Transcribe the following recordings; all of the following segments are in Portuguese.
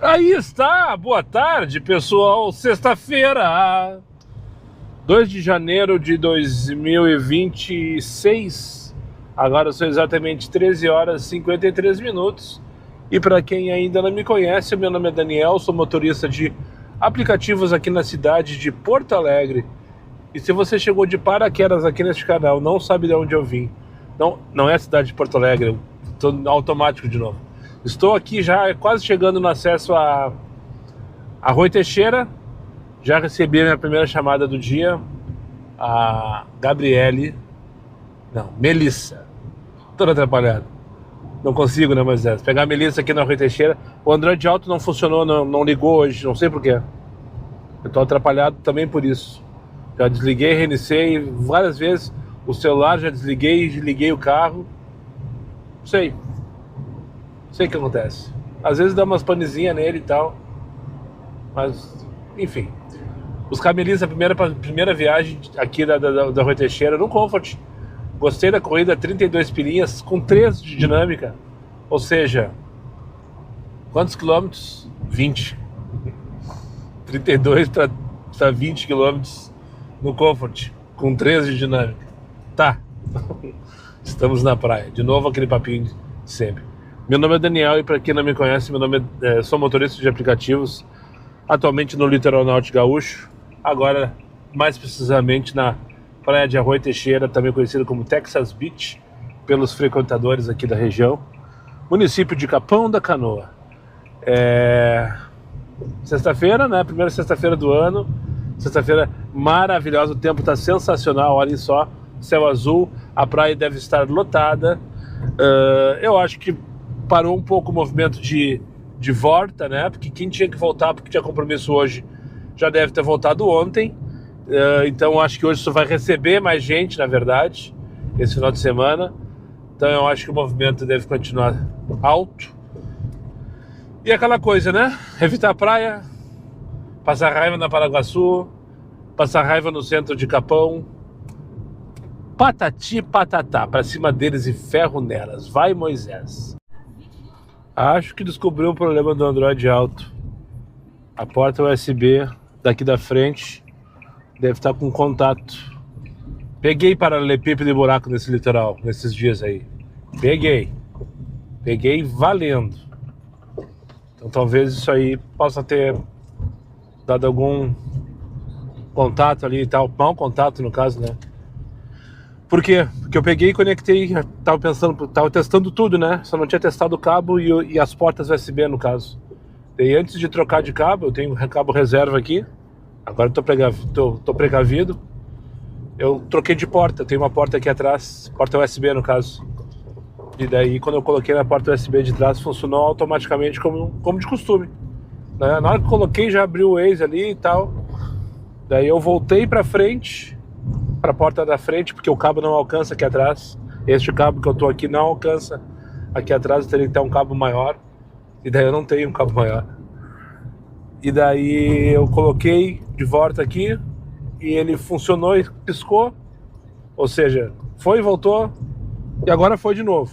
Aí está, boa tarde, pessoal. Sexta-feira, 2 de janeiro de 2026. Agora são exatamente 13 horas e 53 minutos. E para quem ainda não me conhece, meu nome é Daniel, sou motorista de aplicativos aqui na cidade de Porto Alegre. E se você chegou de paraquedas aqui neste canal, não sabe de onde eu vim, não é a cidade de Porto Alegre, estou automático de novo. Estou aqui já quase chegando no acesso a Rui Teixeira. Já recebi a minha primeira chamada do dia. A Melissa. Todo atrapalhado. Não consigo, né, Moisés? Pegar a Melissa aqui na Rui Teixeira. O Android Auto não funcionou, não ligou hoje, não sei porquê. Eu estou atrapalhado também por isso. Já desliguei, reiniciei várias vezes o celular, já desliguei, liguei o carro. Não sei o que acontece. Às vezes dá umas panezinhas nele e tal. Mas, enfim. Buscar a Melissa, primeira viagem aqui da Rui Teixeira no Comfort. Gostei da corrida, 32 pilinhas, com 3 de dinâmica. Ou seja, quantos quilômetros? 20. 32 para 20 quilômetros no Comfort, com 3 de dinâmica. Tá. Estamos na praia. De novo aquele papinho de sempre. Meu nome é Daniel e para quem não me conhece, sou motorista de aplicativos, atualmente no Litoral Norte Gaúcho, agora mais precisamente na praia de Rui Teixeira, também conhecida como Texas Beach, pelos frequentadores aqui da região, município de Capão da Canoa. Sexta-feira, né? Primeira sexta-feira do ano, sexta-feira maravilhosa, o tempo está sensacional, olhem só, céu azul, a praia deve estar lotada. Eu acho que parou um pouco o movimento de volta, né? Porque quem tinha que voltar porque tinha compromisso hoje já deve ter voltado ontem. Então acho que hoje isso vai receber mais gente, na verdade, esse final de semana. Então eu acho que o movimento deve continuar alto. E aquela coisa, né? Evitar a praia, passar raiva na Paraguaçu, passar raiva no centro de Capão. Patati patatá, pra cima deles e ferro nelas. Vai, Moisés. Acho que descobriu o problema do Android Auto. A porta USB daqui da frente deve estar com contato. Peguei paralelepípedo e buraco nesse litoral, nesses dias aí. Peguei valendo. Então talvez isso aí possa ter dado algum contato ali e tal. Mau contato no caso, né? Por quê? Porque eu peguei e conectei, tava testando tudo, né? Só não tinha testado o cabo e as portas USB no caso. E antes de trocar de cabo, eu tenho cabo reserva aqui. Agora eu tô precavido. Eu troquei de porta, eu tenho uma porta aqui atrás, porta USB no caso. E daí quando eu coloquei na porta USB de trás, funcionou automaticamente como de costume. Na hora que eu coloquei já abriu o Waze ali e tal. Daí eu voltei pra frente, para a porta da frente, porque o cabo não alcança aqui atrás. Este cabo que eu tô aqui não alcança aqui atrás, eu teria que ter um cabo maior. E daí eu não tenho um cabo maior. E daí eu coloquei de volta aqui e ele funcionou e piscou. Ou seja, foi e voltou e agora foi de novo.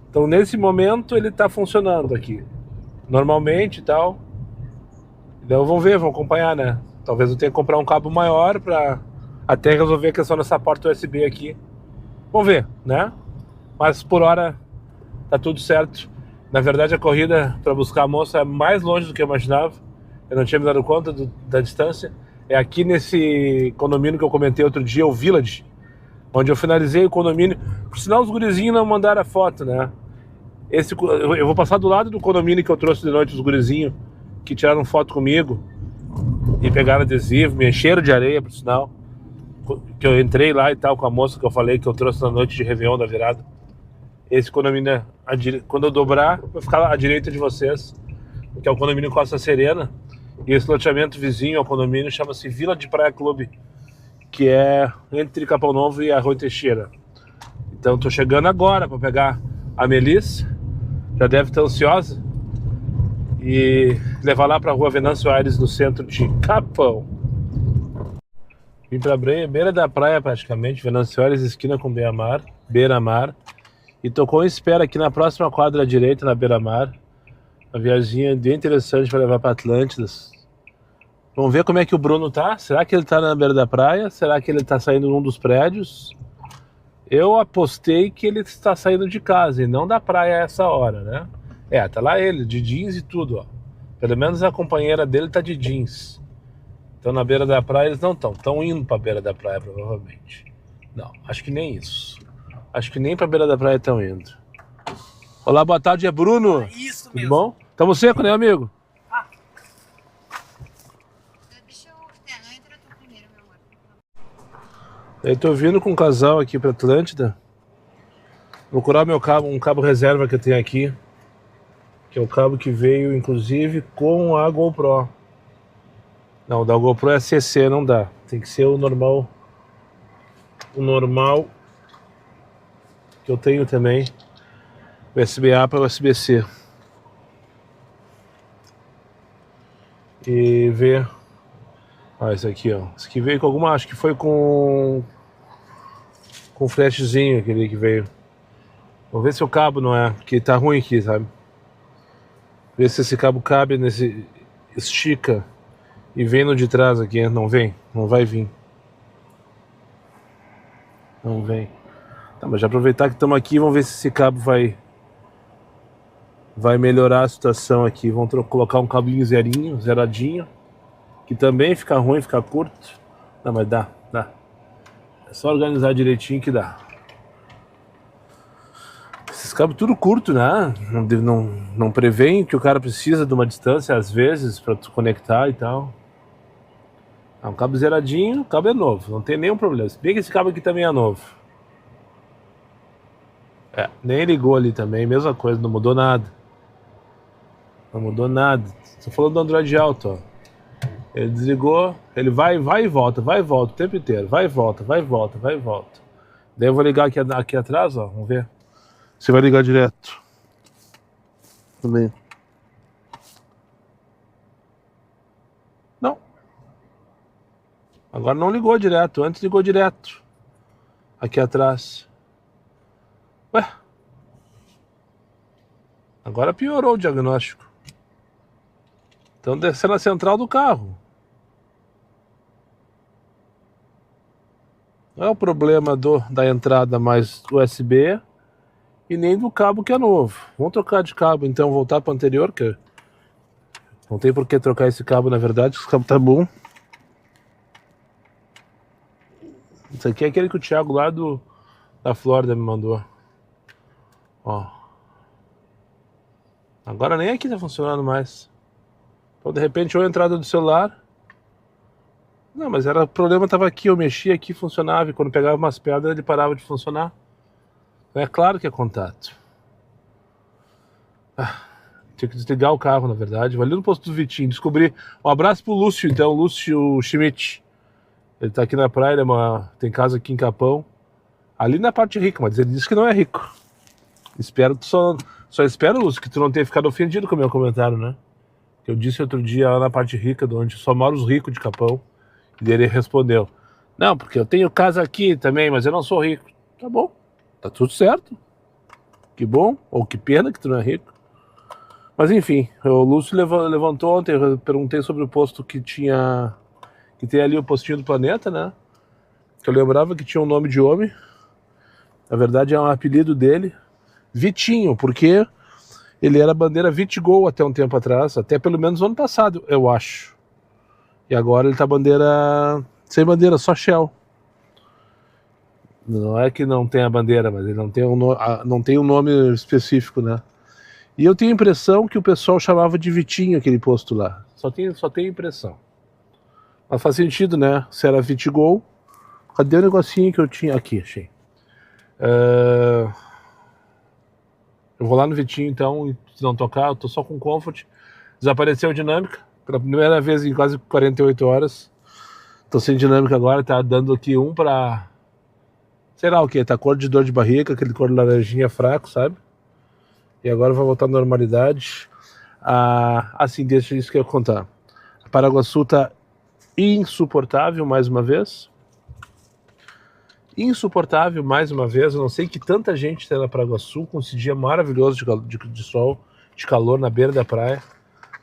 Então nesse momento ele tá funcionando aqui normalmente e tal. Então vamos ver, vamos acompanhar, né? Talvez eu tenha que comprar um cabo maior para até resolver a questão dessa porta USB aqui. Vamos ver, né? Mas por hora tá tudo certo. Na verdade a corrida para buscar a moça é mais longe do que eu imaginava. Eu não tinha me dado conta da distância. É aqui nesse condomínio que eu comentei outro dia, o Village, onde eu finalizei o condomínio. Por sinal, os gurizinhos não mandaram a foto, né? Eu vou passar do lado do condomínio que eu trouxe de noite, os gurizinhos que tiraram foto comigo e pegaram adesivo, me encheram de areia, por sinal. Que eu entrei lá e tal com a moça que eu falei que eu trouxe na noite de Réveillon da virada. Esse condomínio, quando eu dobrar, vai ficar à direita de vocês, que é o condomínio Costa Serena. E esse loteamento vizinho ao condomínio chama-se Vila de Praia Clube, que é entre Capão Novo e a Rui Teixeira. Então estou chegando agora para pegar a Melissa, já deve estar ansiosa, e levar lá para a Rua Venâncio Aires, no centro de Capão. Vim pra beira da praia praticamente, Venâncio Aires, esquina com Beira-Mar. E tô com espera aqui na próxima quadra à direita, na Beira-Mar. Uma viagem bem interessante para levar para Atlântidas. Vamos ver como é que o Bruno tá. Será que ele tá na beira da praia? Será que ele tá saindo num dos prédios? Eu apostei que ele está saindo de casa e não da praia a essa hora, né? Tá lá ele, de jeans e tudo, ó. Pelo menos a companheira dele tá de jeans. Então na beira da praia eles não estão. Estão indo pra beira da praia, provavelmente. Não, acho que nem isso. Acho que nem pra beira da praia estão indo. Olá, boa tarde, é Bruno. Isso Tudo mesmo. bom? Tamo seco, né, amigo? Deixa eu... entra tu primeiro, meu amor. Eu tô vindo com um casal aqui pra Atlântida. Vou procurar meu cabo, um cabo reserva que eu tenho aqui. Que é o cabo que veio, inclusive, com a GoPro. Não, o da GoPro é CC, não dá. Tem que ser o normal. O normal que eu tenho também. USB-A para USB-C. E ver. Esse aqui, ó. Esse aqui veio com alguma. Acho que foi com flashzinho aquele que veio. Vamos ver se o cabo não é. Porque tá ruim aqui, sabe? Ver se esse cabo cabe nesse. Estica. E vem no de trás aqui. Não vem? Não vai vir. Não vem. Tá, mas já aproveitar que estamos aqui, vamos ver se esse cabo vai melhorar a situação aqui. Vamos colocar um cabinho zeradinho, que também fica ruim, fica curto. Não, mas dá. É só organizar direitinho que dá. Esses cabos tudo curto, né? Não prevêem que o cara precisa de uma distância, às vezes, para tu conectar e tal. Um cabo zeradinho, o cabo é novo, não tem nenhum problema. Se bem que esse cabo aqui também é novo. Nem ligou ali também, mesma coisa, não mudou nada. Não mudou nada. Tô falando do Android Auto, ó. Ele desligou, ele vai e volta o tempo inteiro. Vai e volta. Daí eu vou ligar aqui atrás, ó, vamos ver. Você vai ligar direto. Também. Não. Agora não ligou direto, antes ligou direto. Aqui atrás. Ué? Agora piorou o diagnóstico. Então deve ser na central do carro. Não é o problema da entrada mais USB e nem do cabo que é novo. Vamos trocar de cabo então, voltar para o anterior, que não tem por que trocar esse cabo na verdade, esse cabo tá bom. Isso aqui é aquele que o Thiago lá da Flórida me mandou. Ó. Agora nem aqui tá funcionando mais. Então de repente ou a entrada do celular. Não, mas o problema tava aqui, eu mexia aqui, funcionava, e quando pegava umas pedras ele parava de funcionar. Então é claro que é contato. Tinha que desligar o carro, na verdade. Vou ali no posto do Vitinho, descobri. Um abraço pro Lúcio, então, Lúcio Schmidt. Ele tá aqui na praia, tem casa aqui em Capão. Ali na parte rica, mas ele disse que não é rico. Só espero, Lúcio, que tu não tenha ficado ofendido com o meu comentário, né? Eu disse outro dia lá na parte rica, onde só moram os ricos de Capão. E ele respondeu: não, porque eu tenho casa aqui também, mas eu não sou rico. Tá bom, tá tudo certo. Que bom, ou que pena que tu não é rico. Mas enfim, o Lúcio levantou ontem, eu perguntei sobre o posto que tem ali o postinho do Planeta, né? Que eu lembrava que tinha um nome de homem. Na verdade é um apelido dele. Vitinho, porque ele era bandeira Vitgol até um tempo atrás, até pelo menos no ano passado, eu acho. E agora ele tá sem bandeira, só Shell. Não é que não tem a bandeira, mas ele não tem um nome específico, né? E eu tenho a impressão que o pessoal chamava de Vitinho aquele posto lá. Só tenho impressão. Mas faz sentido, né? Se era Vitgol. Cadê o negocinho que eu tinha? Aqui, achei. Eu vou lá no Vitinho então, e se não tocar, eu tô só com Comfort. Desapareceu a dinâmica, pela primeira vez em quase 48 horas. Tô sem dinâmica agora, tá dando aqui pra... sei lá o que, tá cor de dor de barriga, aquele cor de laranjinha fraco, sabe? E agora vai voltar à normalidade. Assim, deixa isso que eu ia contar. A Paraguaçu tá insuportável mais uma vez. Insuportável mais uma vez. Eu não sei que tanta gente tem na Paraguaçu com esse dia maravilhoso de sol. de calor na beira da praia.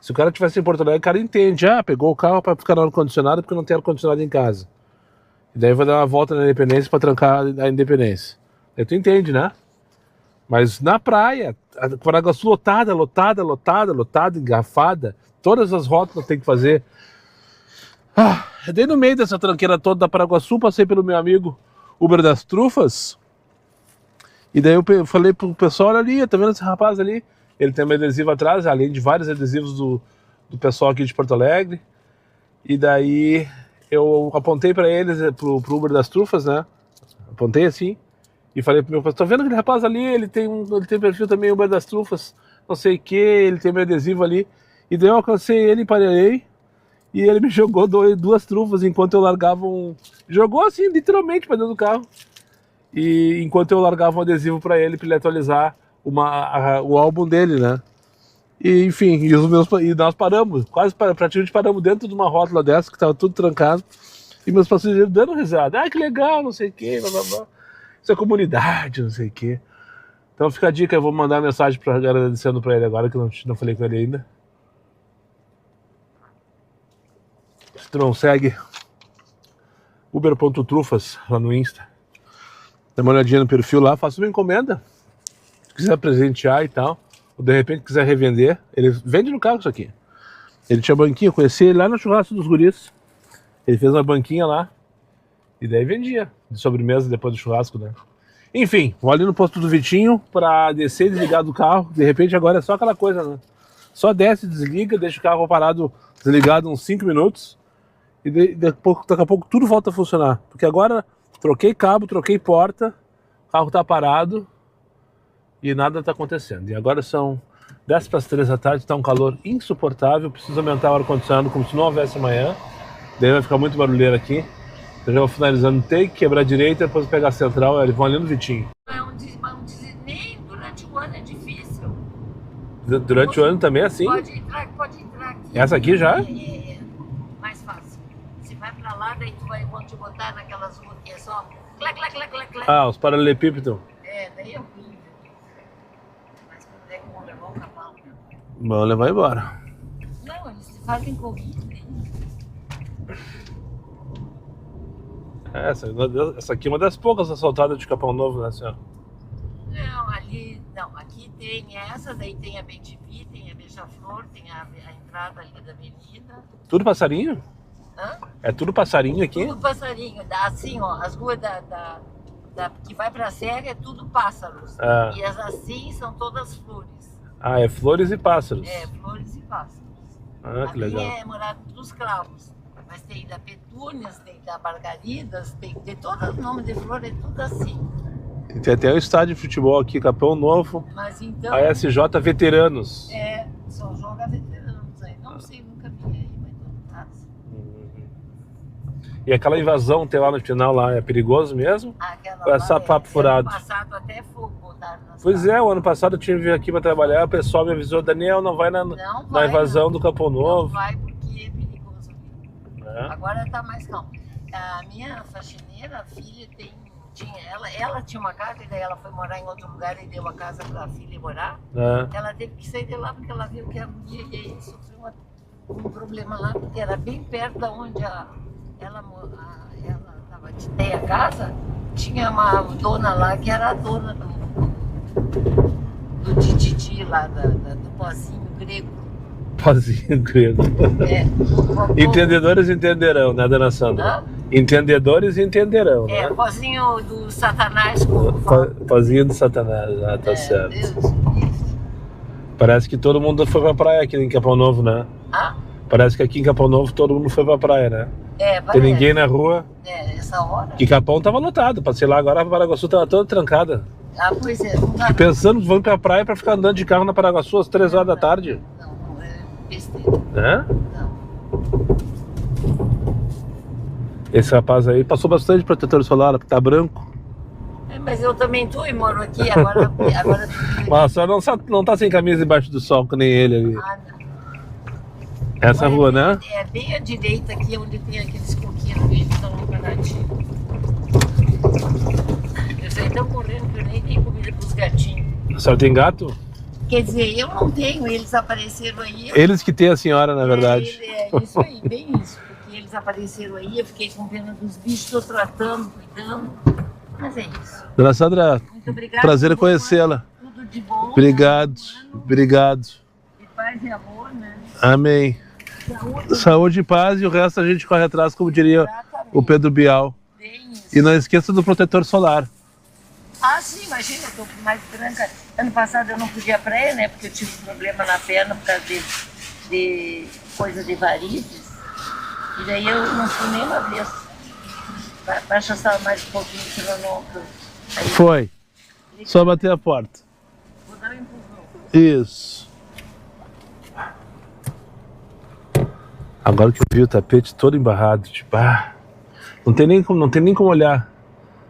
Se o cara estivesse em Porto Alegre, o cara entende. Pegou o carro para ficar no ar-condicionado porque não tem ar-condicionado em casa. E daí vai dar uma volta na Independência para trancar a Independência. Aí tu entende, né? Mas na praia, a Paraguaçu lotada, engarrafada. Todas as rotas tem que fazer. Daí no meio dessa tranqueira toda da Paraguaçu, passei pelo meu amigo Uber das Trufas. E daí eu falei pro pessoal, olha ali, tá vendo esse rapaz ali? Ele tem um adesivo atrás, além de vários adesivos do pessoal aqui de Porto Alegre. E daí eu apontei pra eles, pro Uber das Trufas, né? Apontei assim. E falei pro meu pastor, tô vendo aquele rapaz ali, ele tem perfil também, Uber das Trufas, não sei o que, ele tem meu adesivo ali. E daí eu alcancei ele, parei, e ele me jogou duas trufas enquanto eu largava Jogou assim, literalmente, pra dentro do carro. E enquanto eu largava um adesivo pra ele atualizar o álbum dele, né? E enfim, e nós paramos, praticamente paramos dentro de uma rótula dessa, que tava tudo trancado. E meus passageiros dando risada, que legal, não sei o que, blá blá blá. Isso é comunidade, não sei o quê. Então fica a dica, eu vou mandar mensagem agradecendo pra ele agora, que eu não falei com ele ainda. Se tu não segue Uber.trufas lá no Insta, dá uma olhadinha no perfil lá, faça uma encomenda. Se quiser presentear e tal, ou de repente quiser revender, ele vende no carro isso aqui. Ele tinha banquinha, eu conheci ele lá no churrasco dos guris. Ele fez uma banquinha lá. E daí vendia, de sobremesa depois do churrasco, né? Enfim, vou ali no posto do Vitinho pra descer e desligar do carro. De repente agora é só aquela coisa, né? Só desce, desliga, deixa o carro parado, desligado uns 5 minutos. E daqui a pouco tudo volta a funcionar. Porque agora troquei cabo, troquei porta, o carro tá parado e nada tá acontecendo. E agora são 10 para as 3 da tarde, tá um calor insuportável. Preciso aumentar o ar-condicionado como se não houvesse amanhã. Daí vai ficar muito barulheiro aqui. Eu já vou finalizando o take, quebrar a direita, depois pegar a central, eles vão ali no Vitinho. Nem durante o ano é difícil. Durante o ano também é assim? Pode entrar aqui. Essa aqui já? É mais fácil. Você vai pra lá, daí vão te botar naquelas ruas que é só clac. Os paralelepípedos. Daí é horrível. Mas quando é que vão levar o cavalo? Vão levar embora. Não, eles fazem corrida. Essa aqui é uma das poucas assaltadas de Capão Novo, né, senhora? Não, aqui tem essa, daí tem a BTV, tem a Beija-Flor, tem a entrada ali da avenida. Tudo passarinho? Hã? É tudo passarinho aqui? Tudo passarinho, assim ó, as ruas que vai pra Serra é tudo pássaros. E as assim são todas flores. É flores e pássaros. Flores e pássaros. Que legal. Ali é morada dos cravos. Mas tem da petúnias, tem da margaridas, tem todo o nome de flor, é tudo assim. Tem até o estádio de futebol aqui, Capão Novo. Mas então... A SJ Veteranos. Só joga veteranos aí. Não sei, nunca vi aí, mas não assim. E aquela invasão tem lá no final, lá, é perigoso mesmo? Ou é só papo furado? Ano passado até fogo botaram nas Pois o ano passado eu tinha vindo aqui para trabalhar, o pessoal me avisou, Daniel, não vai na invasão do Capão Novo. Não vai porque é perigoso ali. Agora tá mais calmo. A minha faxineira, a filha, ela tinha uma casa e daí ela foi morar em outro lugar e deu a casa para a filha morar. Ela teve que sair de lá porque ela viu que a mulher ia sofrer um problema lá, porque era bem perto da onde ela tinha a casa. Tinha uma dona lá que era a dona do tititi lá, do pozinho grego. Pozinho grego. Entendedores entenderão, né, dona Sandra? Entendedores entenderão, né? Pozinho do Satanás. Pozinho do Satanás, tá certo. Parece que todo mundo foi pra praia aqui em Capão Novo, né? Parece que aqui em Capão Novo todo mundo foi pra praia, né? Tem ninguém na rua. Essa hora. Que Capão tava lotado, passei lá agora, a Paraguaçu tava toda trancada. Pois é. Não dá. Pensando, vamos pra praia pra ficar andando de carro na Paraguaçu às 3 horas da tarde. Não, é besteira. Não. Esse rapaz aí passou bastante protetor solar, porque tá branco. Mas eu também tô e moro aqui, agora Mas a senhora não tá sem camisa embaixo do sol, que nem ele ali. não. Essa rua, né? É bem à direita aqui, onde tem aqueles coquinhos ali que estão no Paraty. Eles aí estão correndo, que eu nem tenho comida pros gatinhos. A senhora tem gato? Quer dizer, eu não tenho, eles apareceram aí. Eles que têm a senhora, na verdade. É isso aí, bem isso. Porque eles apareceram aí, eu fiquei com pena dos bichos, estou tratando, cuidando. Mas é isso. Dona Sandra, Muito obrigada. prazer conhecê-la. Tudo de bom. Obrigado, obrigado. E paz e amor, né? Amém. Saúde e paz, e o resto a gente corre atrás, como diria o Pedro Bial. Bem isso. E não esqueça do protetor solar. Ah, sim, imagina, eu tô mais branca. Ano passado eu não podia ir à praia, né? Porque eu tive um problema na perna por causa de coisa de varizes. E daí eu não fui nem uma vez. Baixa só mais um pouquinho, quilômetro. Foi. Só bater a porta. Vou dar um empurrão. Isso. Agora que eu vi o tapete todo embarrado, tipo, não tem nem como olhar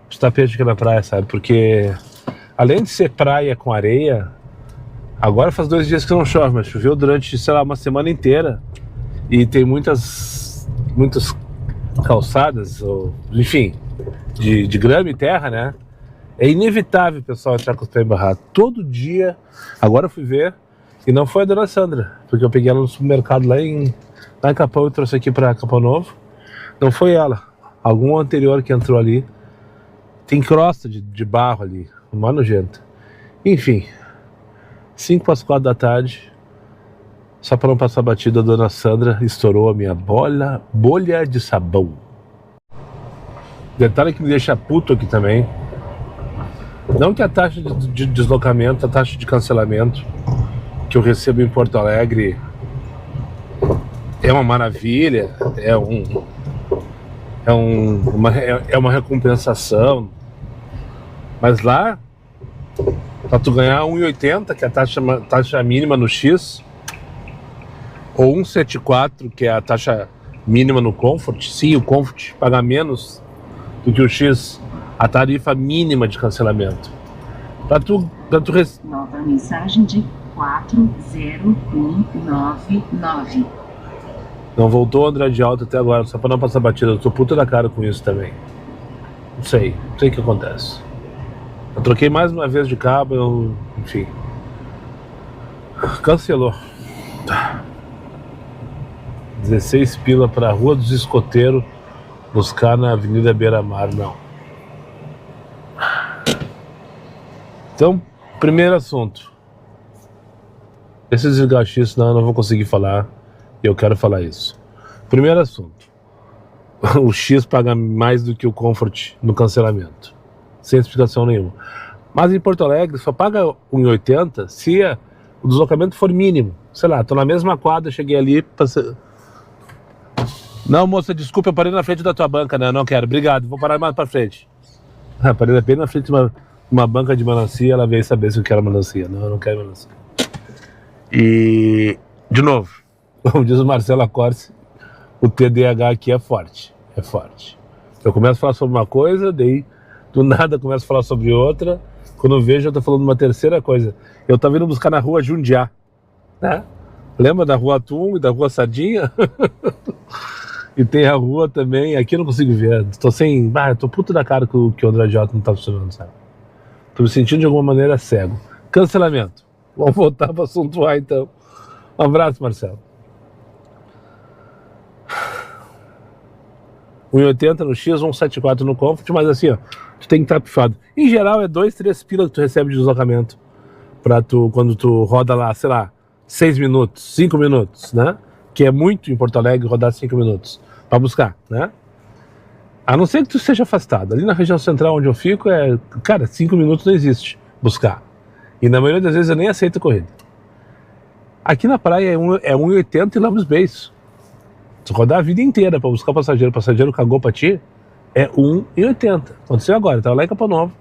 os tapetes aqui na praia, sabe? Porque além de ser praia com areia, agora faz 2 dias que não chove, mas choveu durante, sei lá, uma semana inteira. E tem muitas calçadas, ou, enfim, de grama e terra, né? É inevitável o pessoal entrar com os pés embarrados. Todo dia, agora eu fui ver, e não foi a dona Sandra, porque eu peguei ela no supermercado lá em Capão e trouxe aqui para Capão Novo. Não foi ela, algum anterior que entrou ali. Tem crosta de barro ali, uma nojenta. Enfim, 5 para as 4 da tarde, só para não passar batida, a dona Sandra estourou a minha bolha de sabão. Detalhe que me deixa puto aqui também, não que a taxa de deslocamento, a taxa de cancelamento que eu recebo em Porto Alegre é uma maravilha, é uma recompensação, mas lá, para tu ganhar 1,80, que é a taxa mínima no X, ou 1,74, que é a taxa mínima no Comfort, sim, o Comfort paga menos do que o X, a tarifa mínima de cancelamento. Nova mensagem de 40199. Não voltou o Andrade Alto até agora, só para não passar batida. Eu tô puta da cara com isso também. Não sei o que acontece. Eu troquei mais uma vez de cabo, enfim. Cancelou. 16 pila pra Rua dos Escoteiros buscar na Avenida Beira Mar, não. Então, primeiro assunto. Esses desgastes, não, eu não vou conseguir falar. E eu quero falar isso. Primeiro assunto. O X paga mais do que o Comfort no cancelamento. Sem explicação nenhuma. Mas em Porto Alegre só paga 1,80 se o deslocamento for mínimo. Sei lá, tô na mesma quadra, cheguei ali, passei... Não, moça, desculpa, eu parei na frente da tua banca, né? Eu não quero, obrigado, vou parar mais pra frente. Parei bem na frente de uma banca de melancia, ela veio saber se eu quero melancia. Não, eu não quero melancia. E, de novo, como diz o Marcelo Acorce, o TDAH aqui é forte, é forte. Eu começo a falar sobre uma coisa, daí do nada começo a falar sobre outra, quando eu vejo eu tô falando uma terceira coisa. Eu tava indo buscar na rua Jundiá, né? Lembra da rua Atum e da rua Sardinha? E tem a rua também, aqui eu não consigo ver, tô sem... eu tô puto da cara que o Andrade Alto não tá funcionando, sabe? Tô me sentindo de alguma maneira cego. Cancelamento. Vamos voltar para o assunto A, então. Um abraço, Marcelo. 1,80 no X, 1,74 no Comfort, mas assim, ó, tu tem que estar pifado. Em geral, é 2, 3 pila que tu recebe de deslocamento pra tu, quando tu roda lá, sei lá, 6 minutos, 5 minutos, né? Que é muito em Porto Alegre rodar 5 minutos pra buscar, né? A não ser que tu esteja afastado. Ali na região central onde eu fico, cara, 5 minutos não existe buscar. E na maioria das vezes eu nem aceito corrida. Aqui na praia é 1,80 e lá nos beijos. Se rodar a vida inteira pra buscar o passageiro cagou pra ti, é 1,80. Aconteceu agora, eu tava lá em Capão Novo,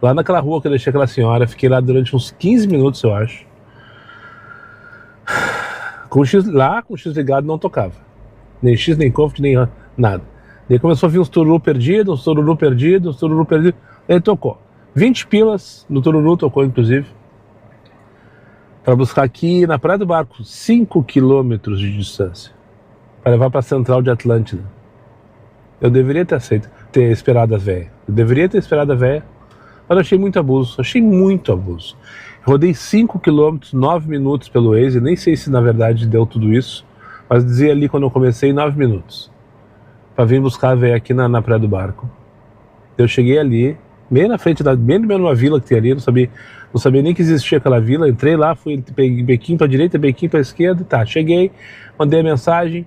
lá naquela rua que eu deixei aquela senhora, fiquei lá durante uns 15 minutos, eu acho. Com o X ligado não tocava. Nem X, nem Comfort, nem nada. Daí começou a vir uns tururu perdidos, Aí tocou. 20 pilas no tururu, tocou inclusive. Para buscar aqui na Praia do Barco, 5 quilômetros de distância. Para levar para a Central de Atlântida. Eu deveria ter esperado a véia. Mas eu achei muito abuso. Rodei 5 km, 9 minutos pelo Waze, nem sei se na verdade deu tudo isso, mas dizia ali quando eu comecei 9 minutos, para vir buscar a véia aqui na Praia do Barco. Eu cheguei ali, bem na frente, bem no meio de uma vila que tem ali, não sabia nem que existia aquela vila, entrei lá, fui bequinho para direita, bequinho para esquerda, tá, cheguei, mandei a mensagem,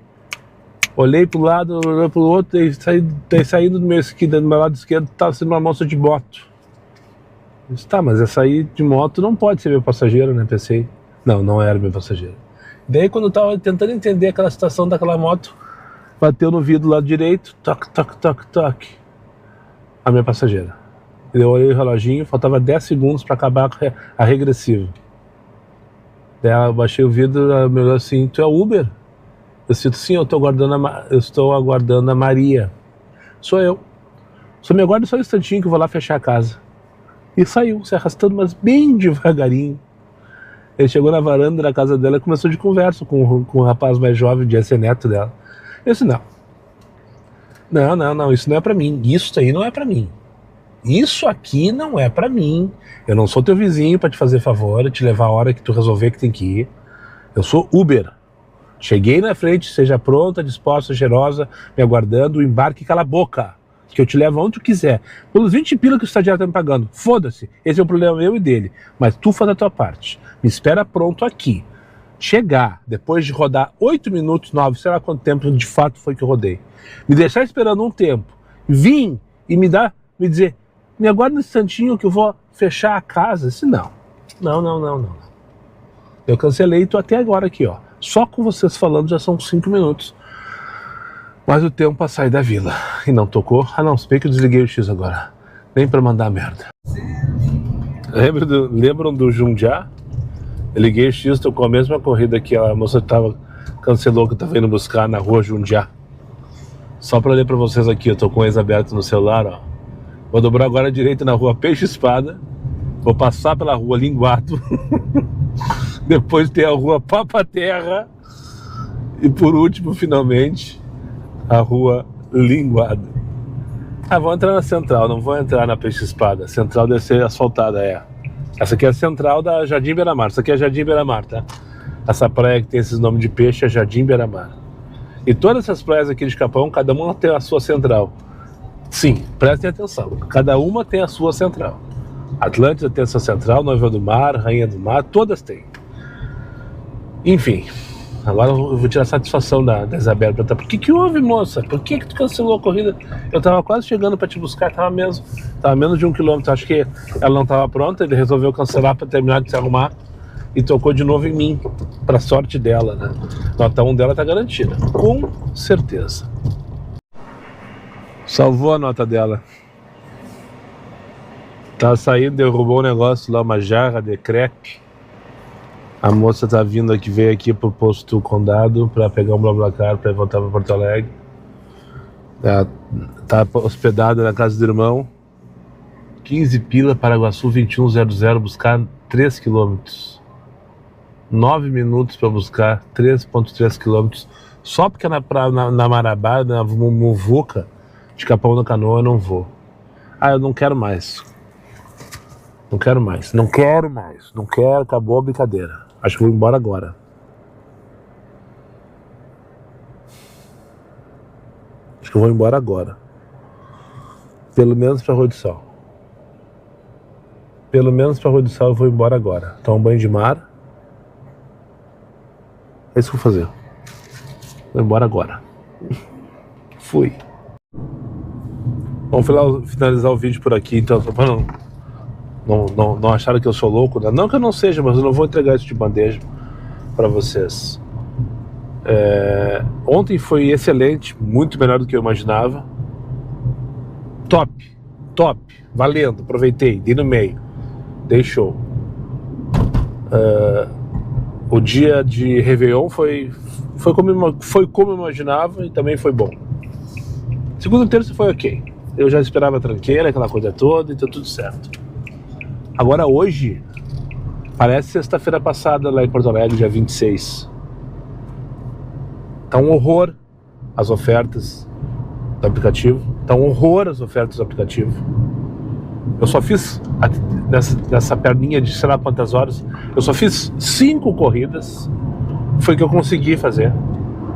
olhei para o lado, olhei para o outro, e saído do meu lado esquerdo, estava sendo uma moça de moto. Eu disse, tá, mas essa aí de moto não pode ser meu passageiro, né? Pensei, não era meu passageiro. Daí quando eu tava tentando entender aquela situação daquela moto, bateu no vidro do lado direito, toc, toc, toc, toc, a minha passageira. Eu olhei o reloginho, faltava 10 segundos para acabar a regressiva. Daí eu baixei o vidro, ela me olhou assim, tu é Uber? Eu disse, sim, eu estou aguardando a Maria. Sou eu. Só me aguarda só um instantinho que eu vou lá fechar a casa. E saiu, se arrastando, mas bem devagarinho. Ele chegou na varanda da casa dela e começou de conversa com um rapaz mais jovem, de ser neto dela. Eu disse, não, isso não é pra mim. Isso aí não é pra mim. Isso aqui não é pra mim. Eu não sou teu vizinho pra te fazer favor, te levar a hora que tu resolver que tem que ir. Eu sou Uber. Cheguei na frente, seja pronta, disposta, cheirosa, me aguardando, o embarque, cala a boca, que eu te levo aonde tu quiser. Pelos 20 pila que o estagiário tá me pagando, foda-se, esse é o problema meu e dele. Mas tu faz a tua parte, me espera pronto aqui. Chegar, depois de rodar 8 minutos, 9, sei lá quanto tempo de fato foi que eu rodei. Me deixar esperando um tempo, vim e me dizer, me aguarda um instantinho que eu vou fechar a casa. Disse, não. Eu cancelei e tô até agora aqui, ó. Só com vocês falando já são 5 minutos. Mas o tempo pra sair da vila. E não tocou. Ah não, se bem que eu desliguei o X agora. Nem pra mandar merda. Lembram do Jundiá? Eu liguei o X, tocou a mesma corrida que a moça cancelou que eu tava indo buscar na rua Jundiá. Só pra ler pra vocês aqui, eu tô com o ex aberto no celular, ó. Vou dobrar agora à direita na rua Peixe Espada. Vou passar pela rua Linguado. Depois tem a rua Papa Terra. E por último, finalmente, a rua Linguado. Ah, vou entrar na central, não vou entrar na Peixe Espada. A central deve ser asfaltada, é. Essa aqui é a central da Jardim Beira-Mar. Essa aqui é Jardim Beira-Mar, tá? Essa praia que tem esses nomes de peixe é Jardim Beira-Mar. E todas essas praias aqui de Capão, cada uma tem a sua central. Sim, prestem atenção. Cada uma tem a sua central. Atlântida tem a sua central, Noiva do Mar, Rainha do Mar, todas têm. Enfim, agora eu vou tirar satisfação da Isabela. Por que houve, moça? Por que tu cancelou a corrida? Eu tava quase chegando para te buscar, tava menos de 1 quilômetro. Acho que ela não estava pronta, ele resolveu cancelar para terminar de se arrumar e tocou de novo em mim, para sorte dela, né? Nota 1 dela tá garantida, com certeza. Salvou a nota dela. Tá saindo, derrubou um negócio lá, uma jarra de crepe. A moça tá vindo aqui, veio aqui pro posto Condado para pegar um BlaBlaCar para voltar para Porto Alegre. Tá hospedada na casa do irmão. 15 pila, Paraguaçu 2100, buscar 3 km. 9 minutos para buscar 3,3 km. Só porque na Marabá, na Muvuca de Capão da Canoa, eu não vou. Ah, eu não quero mais. Não quero, acabou a brincadeira. Acho que vou embora agora. Pelo menos pra Rua do Sol. Eu vou embora agora. Tomar um banho de mar. É isso que eu vou fazer. Vou embora agora. Fui. Vamos finalizar o vídeo por aqui, então, só pra não acharam que eu sou louco, né? Não que eu não seja, mas eu não vou entregar isso de bandeja para vocês. Ontem foi excelente, muito melhor do que eu imaginava. Top, valendo, aproveitei, dei no meio, dei show. O dia de Réveillon foi como eu imaginava e também foi bom. Segunda e terça foi ok. Eu já esperava tranqueira, aquela coisa toda, então tudo certo. Agora hoje, parece sexta-feira passada lá em Porto Alegre, dia 26. Tá um horror as ofertas do aplicativo. Eu só fiz, nessa perninha de sei lá quantas horas, eu só fiz 5 corridas. Foi o que eu consegui fazer.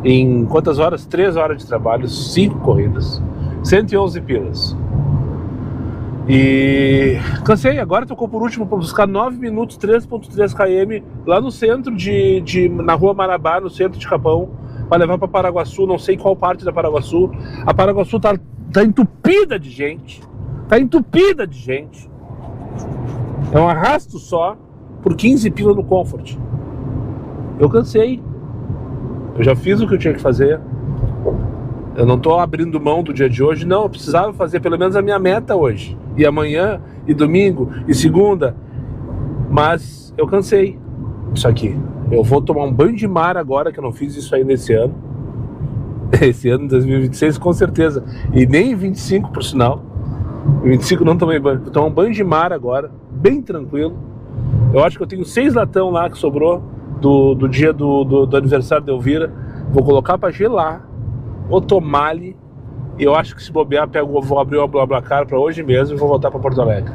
Em quantas horas? 3 horas de trabalho, 5 corridas. 111 pilas. E cansei, agora tocou por último para buscar 9 minutos, 3.3 km lá no centro na rua Marabá, no centro de Capão, para levar para Paraguaçu, não sei qual parte da Paraguaçu. A Paraguaçu tá entupida de gente, é um arrasto só por 15 pila no Comfort. Eu cansei, eu já fiz o que eu tinha que fazer. Eu não tô abrindo mão do dia de hoje, não, eu precisava fazer pelo menos a minha meta hoje. E amanhã, e domingo, e segunda. Mas eu cansei disso aqui. Eu vou tomar um banho de mar agora, que eu não fiz isso ainda esse ano. Esse ano, 2026, com certeza. E nem em 25, por sinal. Em 25 não tomei banho. Vou tomar um banho de mar agora, bem tranquilo. Eu acho que eu tenho 6 latão lá que sobrou do dia do aniversário da Elvira. Vou colocar pra gelar. Vou tomar-lhe, e eu acho que se bobear, vou abrir o BlaBlaCar para hoje mesmo e vou voltar para Porto Alegre.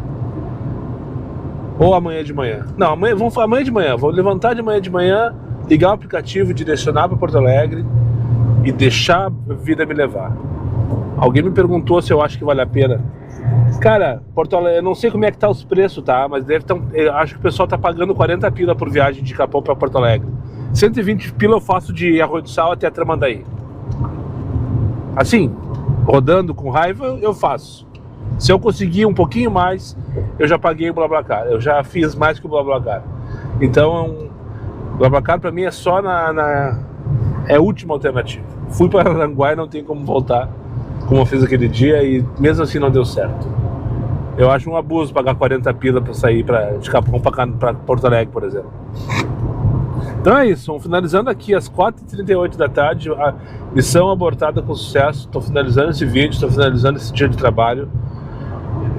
Ou amanhã de manhã. Não, amanhã de manhã. Vou levantar de manhã, ligar o aplicativo, direcionar para Porto Alegre e deixar a vida me levar. Alguém me perguntou se eu acho que vale a pena. Cara, Porto Alegre, eu não sei como é que tá os preços, tá? Mas eu acho que o pessoal tá pagando 40 pila por viagem de Capão para Porto Alegre. 120 pila eu faço de Arroio do Sal até Tramandaí. Assim, rodando com raiva, eu faço. Se eu conseguir um pouquinho mais, eu já paguei o BlaBlaCar. Eu já fiz mais que o BlaBlaCar. Então, o BlaBlaCar pra mim é só é a última alternativa. Fui para Aranguá e não tem como voltar, como eu fiz aquele dia, e mesmo assim não deu certo. Eu acho um abuso pagar 40 pila pra sair de Capão pra Porto Alegre, por exemplo. Então é isso, vamos finalizando aqui às 4h38 da tarde, a missão abortada com sucesso. Estou finalizando esse vídeo, estou finalizando esse dia de trabalho,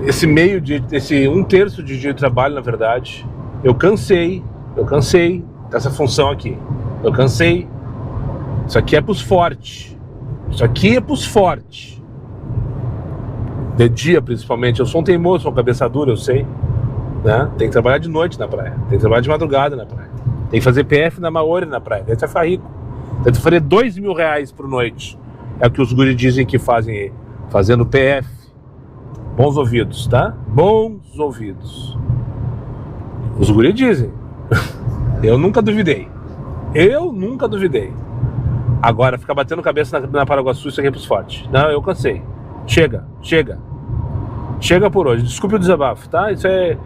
esse 1/3 de dia de trabalho, na verdade. Eu cansei dessa função aqui, eu cansei. Isso aqui é pros fortes, de dia principalmente. Eu sou um teimoso, sou um cabeça dura, eu sei, né? Tem que trabalhar de noite na praia, tem que trabalhar de madrugada na praia. Tem que fazer PF na Maori na praia, deve ficar rico. Deve fazer R$2.000 por noite. É o que os guris dizem que fazem aí, fazendo PF. Bons ouvidos, tá? Bons ouvidos. Os guris dizem. Eu nunca duvidei. Agora, ficar batendo cabeça na Paraguaçu, isso aqui é pros fortes. Não, eu cansei. Chega por hoje. Desculpe o desabafo, tá? Isso é...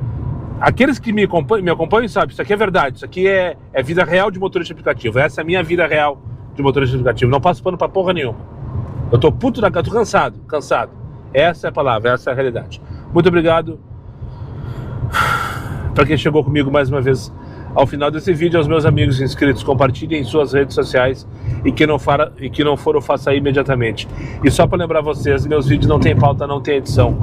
Aqueles que me acompanham sabem, isso aqui é verdade, isso aqui é vida real de motorista de aplicativo. Essa é a minha vida real de motorista de aplicativo. Não passo pano pra porra nenhuma. Eu tô puto da cara, tô cansado. Essa é a palavra, essa é a realidade. Muito obrigado pra quem chegou comigo mais uma vez ao final desse vídeo. Aos meus amigos inscritos, compartilhem em suas redes sociais, e que não for, faça imediatamente. E só pra lembrar vocês, meus vídeos não tem pauta, não tem edição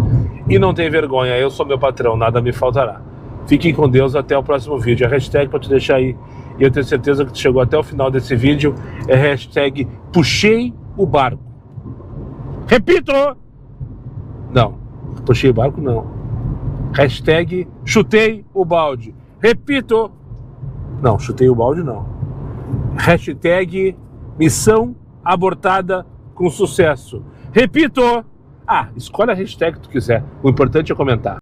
e não tem vergonha. Eu sou meu patrão, nada me faltará. Fiquem com Deus, até o próximo vídeo. A hashtag para te deixar aí, e eu tenho certeza que tu chegou até o final desse vídeo, é hashtag puxei o barco. Repito! Não, puxei o barco não. Hashtag chutei o balde. Repito! Não, chutei o balde não. Hashtag missão abortada com sucesso. Repito! Escolhe a hashtag que tu quiser. O importante é comentar.